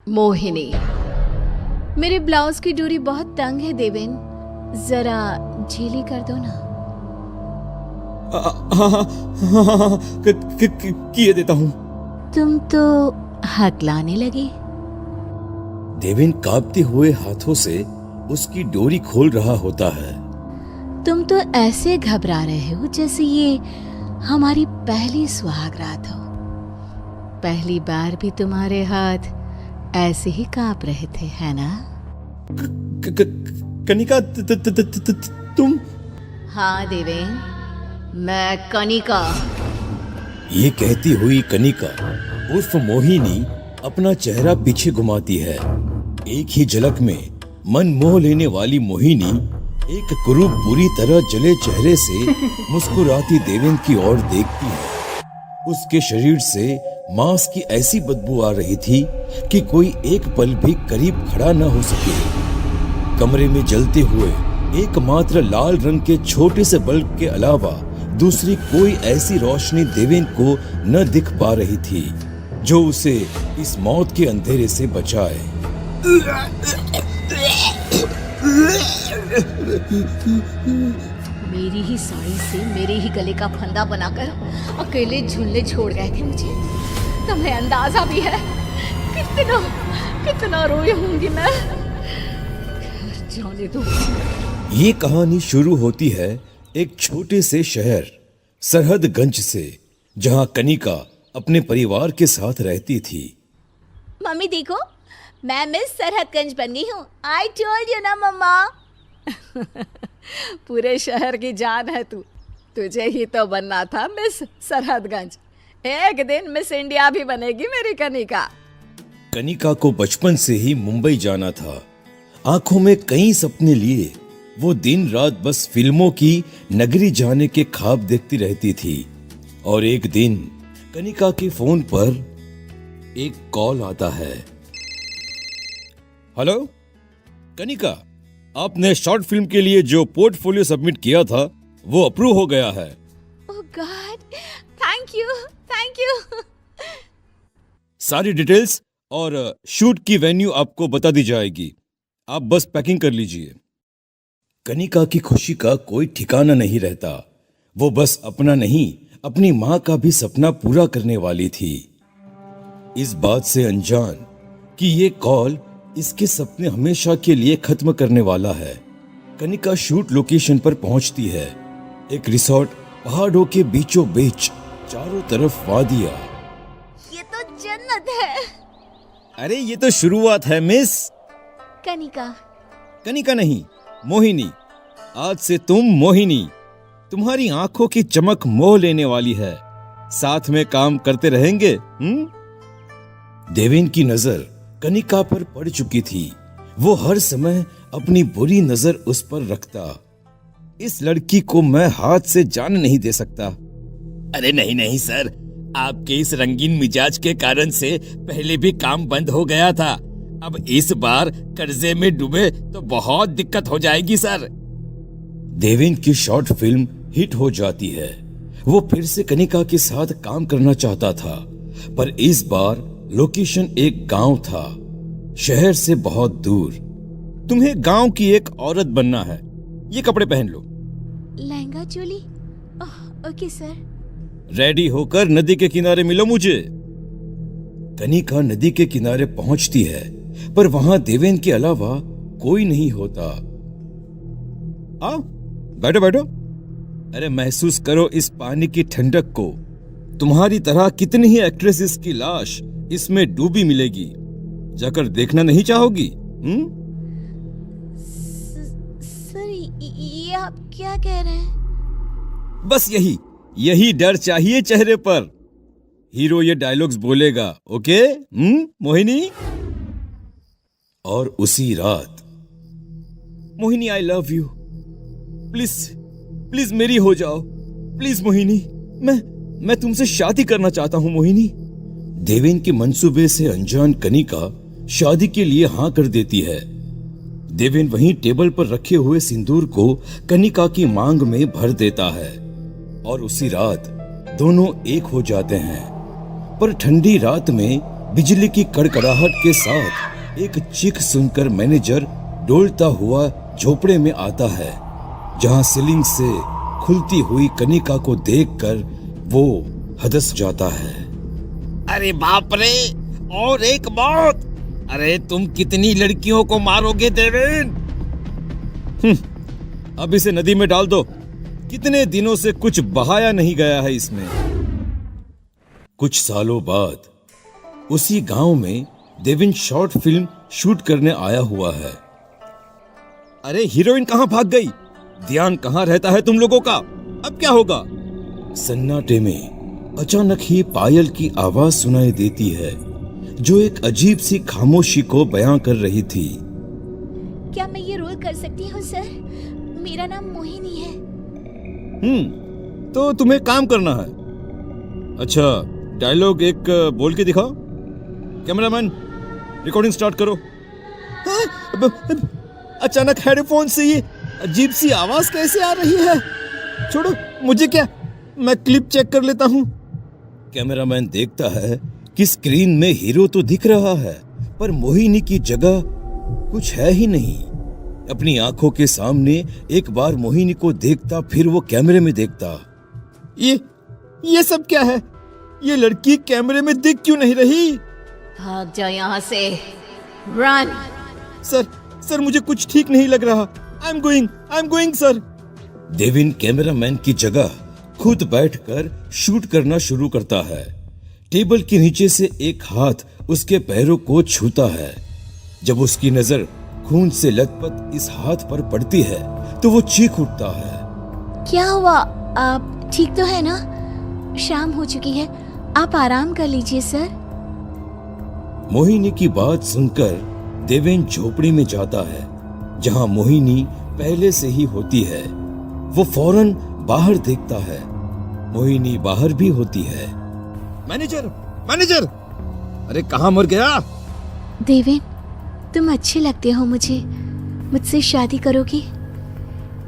मोहिनी, मेरे ब्लाउज की डोरी बहुत तंग है देवेन, जरा ढीली कर दो ना। हाँ, किए देता हूँ। तुम तो हकलाने लगे। देवेन कांपते हुए हाथों से उसकी डोरी खोल रहा होता है। तुम तो ऐसे घबरा रहे हो जैसे ये हमारी पहली सुहागरात हो। पहली बार भी तुम्हारे हाथ ऐसे ही कांप रहे थे, है ना? कनिका, तुम? हाँ देवेन, मैं कनिका। ये कहती हुई कनिका उर्फ मोहिनी अपना चेहरा पीछे घुमाती है। एक ही झलक में मन मोह लेने वाली मोहिनी एक कुरूप बुरी तरह जले चेहरे से मुस्कुराती देवेन की ओर देखती है। उसके शरीर से मांस की ऐसी बदबू आ रही थी कि कोई एक पल भी करीब खड़ा न हो सके। कमरे में जलते हुए एकमात्र लाल रंग के छोटे से बल्ब के अलावा दूसरी कोई ऐसी रोशनी देवेन को न दिख पा रही थी जो उसे इस मौत के अंधेरे से बचाए। मेरी ही साड़ी से मेरे ही गले का फंदा बनाकर अकेले झूलने छोड़ गए थे मुझे। तुम्हें अंदाजा भी है कितना कितना रोई होंगी मैं। जाने दो। ये कहानी शुरू होती है एक छोटे से शहर सरहदगंज से, जहां कनिका अपने परिवार के साथ रहती थी। मम्मी देखो, मैं मिस सरहदगंज बन गई हूँ। आई टोल्ड यू ना मम्मा। पूरे शहर की जान है तू। तुझे ही तो बनना था मिस सरहदगंज। एक दिन मिस इंडिया भी बनेगी मेरी कनिका। कनिका को बचपन से ही मुंबई जाना था। आंखों में कई सपने लिए वो दिन रात बस फिल्मों की नगरी जाने के ख्वाब देखती रहती थी। और एक दिन कनिका के फोन पर एक कॉल आता है। हेलो कनिका, आपने शॉर्ट फिल्म के लिए जो पोर्टफोलियो सबमिट किया था वो अप्रूव हो गया है। Oh God, thank you, thank you. सारी डिटेल्स और शूट की वेन्यू आपको बता दी जाएगी। आप बस पैकिंग कर लीजिए। कनिका की खुशी का कोई ठिकाना नहीं रहता। वो बस अपना नहीं, अपनी मां का भी सपना पूरा करने वाली थी। इस बात से अनजान कि ये कॉल इसके सपने हमेशा के लिए खत्म करने वाला है, कनिका शूट लोकेशन पर पहुंचती है। एक रिसोर्ट पहाड़ों के बीचों बीच, चारों तरफ वादियां। ये तो जन्नत है। अरे ये तो शुरुआत है मिस। कनिका। कनिका नहीं, मोहिनी। आज से तुम मोहिनी। तुम्हारी आंखों की चमक मोह लेने वाली है। साथ में काम करते रहेंगे। देवेन की नजर कनिका पर पड़ चुकी थी। वो हर समय अपनी बुरी नजर उस पर रखता। इस लड़की को मैं हाथ से जाने नहीं दे सकता। अरे नहीं नहीं सर, आपके इस रंगीन मिजाज के कारण से पहले भी काम बंद हो गया था। अब इस बार कर्जे में डूबे तो बहुत दिक्कत हो जाएगी सर। देवेन की शॉर्ट फिल्म हिट हो जाती है। वो फिर से कनिका के साथ काम करना चाहता था, पर इस बार लोकेशन एक गांव था, शहर से बहुत दूर। तुम्हें गांव की एक औरत बनना है। ये कपड़े पहन लो। Lehenga choli. Okay sir. Ready होकर नदी के किनारे मिलो मुझे। कनिका नदी के किनारे पहुंचती है, पर वहां देवेन के अलावा कोई नहीं होता। आओ बैठो बैठो। अरे महसूस करो इस पानी की ठंडक को। तुम्हारी तरह कितनी ही एक्ट्रेसेस की लाश इसमें डूबी मिलेगी। जाकर देखना नहीं चाहोगी? सर ये आप क्या कह रहे हैं? बस यही डर चाहिए चेहरे पर। हीरो ये डायलॉग्स बोलेगा, ओके मोहिनी? और उसी रात, Mohini I love you, please please मेरी हो जाओ, प्लीज मोहिनी, मैं तुमसे शादी करना चाहता हूं मोहिनी। देवेन के मंसूबे से अनजान कनिका शादी के लिए हाँ कर देती है। देवेन वहीं टेबल पर रखे हुए सिंदूर को कनिका की मांग में भर देता है और उसी रात दोनों एक हो जाते हैं। पर ठंडी रात में बिजली की कड़कड़ाहट के साथ एक चीख सुनकर मैनेजर डोलता हुआ झोपड़े में आता है, जहां सीलिंग से खुलती हुई कनिका को देखकर वो हदस जाता है। अरे बाप रे, और एक मौत! अरे तुम कितनी लड़कियों को मारोगे देवेन? अब इसे नदी में डाल दो। कितने दिनों से कुछ बहाया नहीं गया है इसमें। कुछ सालों बाद उसी गांव में देवेन शॉर्ट फिल्म शूट करने आया हुआ है। अरे हीरोइन कहां भाग गई? ध्यान कहां रहता है तुम लोगों का? अब क्या होगा? सन्नाटे में अचानक ही पायल की आवाज सुनाई देती है, जो एक अजीब सी खामोशी को बयां कर रही थी। क्या मैं ये रोल कर सकती हूँ सर? मेरा नाम मोहिनी है। तो तुम्हें काम करना है। अच्छा, डायलॉग एक बोल के दिखाओ। कैमरामैन, रिकॉर्डिंग स्टार्ट करो। अचानक हेडफोन से ये अजीब सी आवाज कैसे आ रही है? छोड़ो, मुझे क्या, मैं क्लिप चेक कर लेता हूँ। कैमरामैन देखता है कि स्क्रीन में हीरो तो दिख रहा है, पर मोहिनी की जगह कुछ है ही नहीं। अपनी आंखों के सामने एक बार मोहिनी को देखता, फिर वो कैमरे में देखता। ये सब क्या है? ये लड़की कैमरे में दिख क्यों नहीं रही? भाग जाओ यहाँ से। रन। सर मुझे कुछ ठीक नहीं लग रहा। I am going sir. Deven cameraman की जगह खुद बैठकर शूट करना शुरू करता है। टेबल के नीचे से एक हाथ उसके पैरों को छूता है। जब उसकी नजर खून से लथपथ इस हाथ पर पड़ती है तो वो चीख उठता है। क्या हुआ? आप ठीक तो है ना? शाम हो चुकी है, आप आराम कर लीजिए सर। मोहिनी की बात सुनकर देवेन झोपड़ी में जाता है, जहां मोहिनी पहले से ही होती है। वो फौरन बाहर देखता है। मोहिनी बाहर भी होती है। मैनेजर, अरे कहां मर गया? देवेन, तुम अच्छे लगते हो मुझे। मुझसे शादी करोगी?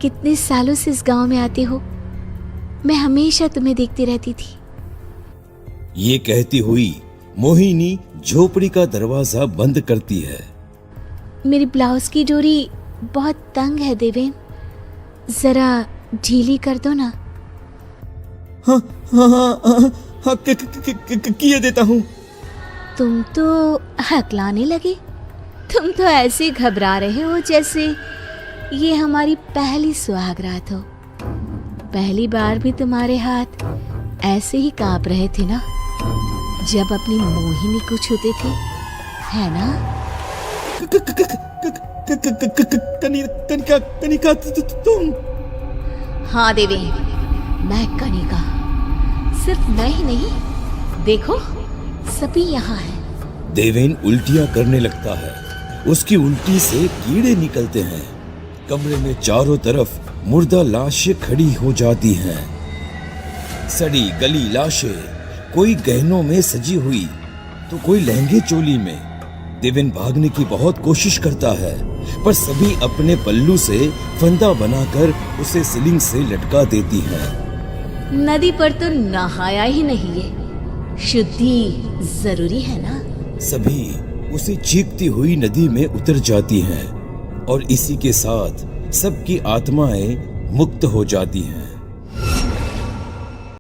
कितने सालों से इस गांव में आते हो, मैं हमेशा तुम्हें देखती रहती थी। ये कहती हुई मोहिनी झोपड़ी का दरवाजा बंद करती है। मेरी ब्लाउज की डोरी बहुत तंग है देवेन, जरा ढीली कर दो ना। हाँ, किए देता हूँ। तुम तो हकलाने लगे। तुम तो ऐसे घबरा रहे हो जैसे ये हमारी पहली सुहागरात हो। पहली बार भी तुम्हारे हाथ ऐसे ही कांप रहे थे ना, जब अपनी मोहिनी को छूते थे, है ना? कनिका तुम? हाँ देवेन, मैं कनिका। सिर्फ मैं ही नहीं, देखो सभी यहाँ है। देवेन उल्टियां करने लगता है। उसकी उल्टी से कीड़े निकलते हैं। कमरे में चारों तरफ मुर्दा लाशें खड़ी हो जाती हैं। सड़ी गली लाशें, कोई गहनों में सजी हुई तो कोई लहंगे चोली में। देवेन भागने की बहुत कोशिश करता है, पर सभी अपने पल्लू से फंदा बनाकर उसे सीलिंग से लटका देती हैं। नदी पर तो नहाया ही नहीं है, शुद्धि जरूरी है ना? सभी उसे चीखती हुई नदी में उतर जाती हैं और इसी के साथ सबकी आत्माएं मुक्त हो जाती हैं।